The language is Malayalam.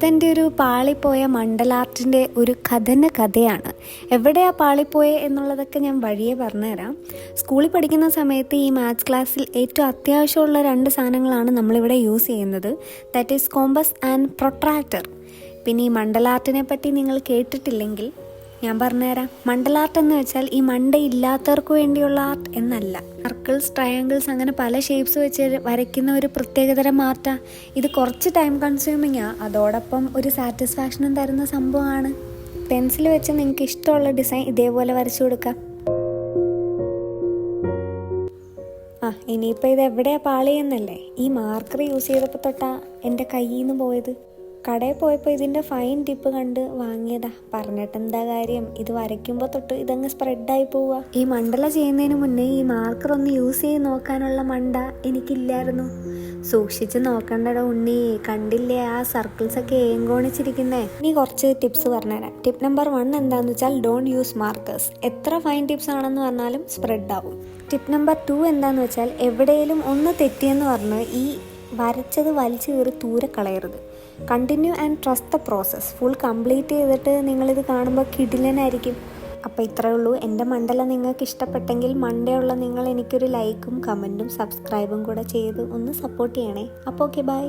ഇതെൻ്റെ ഒരു പാളിപ്പോയ മണ്ഡലാർട്ടിൻ്റെ ഒരു കഥയാണ്. എവിടെയാ പാളിപ്പോയെ എന്നുള്ളതൊക്കെ ഞാൻ വഴിയെ പറഞ്ഞുതരാം. സ്കൂളിൽ പഠിക്കുന്ന സമയത്ത് ഈ മാത്സ് ക്ലാസ്സിൽ ഏറ്റവും അത്യാവശ്യമുള്ള 2 സാധനങ്ങളാണ് നമ്മളിവിടെ യൂസ് ചെയ്യുന്നത്. That is compass and protractor. പിന്നെ ഈ മണ്ഡലാർട്ടിനെ പറ്റി നിങ്ങൾ കേട്ടിട്ടില്ലെങ്കിൽ ഞാൻ പറഞ്ഞുതരാം. മണ്ഡലാർട്ട് എന്ന് വെച്ചാൽ ഈ മണ്ടയില്ലാത്തവർക്ക് വേണ്ടിയുള്ള ആർട്ട് എന്നല്ല. സർക്കിൾസ്, ട്രയാങ്കിൾസ്, അങ്ങനെ പല ഷേപ്സ് വെച്ച് വരയ്ക്കുന്ന ഒരു പ്രത്യേകതരം ആർട്ടാണ്. ഇത് കുറച്ച് ടൈം കൺസ്യൂമിങ്ങാണ്, അതോടൊപ്പം ഒരു സാറ്റിസ്ഫാക്ഷനും തരുന്ന സംഭവമാണ്. പെൻസിൽ വെച്ച് നിങ്ങൾക്ക് ഇഷ്ടമുള്ള ഡിസൈൻ ഇതേപോലെ വരച്ചു കൊടുക്കാം. ഇനിയിപ്പോൾ ഇത് എവിടെയാണ് പാളിയെന്നല്ലേ? ഈ മാർക്കർ യൂസ് ചെയ്തപ്പോൾ തൊട്ടാ എൻ്റെ കയ്യിൽ നിന്ന് പോയത്. കടയിൽ പോയപ്പോൾ ഇതിൻ്റെ ഫൈൻ ടിപ്പ് കണ്ട് വാങ്ങിയതാ. പറഞ്ഞിട്ടെന്താ കാര്യം, ഇത് വരയ്ക്കുമ്പോൾ തൊട്ട് ഇതങ്ങ് സ്പ്രെഡായി പോവുക. ഈ മണ്ഡല ചെയ്യുന്നതിന് മുന്നേ ഈ മാർക്കർ ഒന്ന് യൂസ് ചെയ്ത് നോക്കാനുള്ള മണ്ട എനിക്കില്ലായിരുന്നു. സൂക്ഷിച്ച് നോക്കണ്ടട ഉണ്ണി, കണ്ടില്ലേ ആ സർക്കിൾസൊക്കെ ഏങ്കോണിച്ചിരിക്കുന്നേ. ഇനി കുറച്ച് ടിപ്സ് പറഞ്ഞുതരാം. ടിപ്പ് നമ്പർ 1 എന്താണെന്ന് വെച്ചാൽ ഡോണ്ട് യൂസ് മാർക്കേഴ്സ്. എത്ര ഫൈൻ ടിപ്സ് ആണെന്ന് പറഞ്ഞാലും സ്പ്രെഡ് ആവും. ടിപ്പ് നമ്പർ 2 എന്താണെന്ന് വെച്ചാൽ എവിടെയെങ്കിലും ഒന്ന് തെറ്റിയെന്ന് പറഞ്ഞ് ഈ വരച്ചത് വലിച്ചു കയറി ദൂരെ കളയരുത്. Continue and trust the process. Full complete ചെയ്തിട്ട് നിങ്ങളിത് കാണുമ്പോൾ കിടിലനായിരിക്കും. അപ്പോൾ ഇത്രയേ ഉള്ളൂ. എൻ്റെ മണ്ഡലം നിങ്ങൾക്ക് ഇഷ്ടപ്പെട്ടെങ്കിൽ മണ്ടയുള്ള നിങ്ങൾ എനിക്കൊരു ലൈക്കും കമൻറ്റും സബ്സ്ക്രൈബും കൂടെ ചെയ്ത് ഒന്ന് സപ്പോർട്ട് ചെയ്യണേ. അപ്പോൾ ഓക്കെ, ബൈ.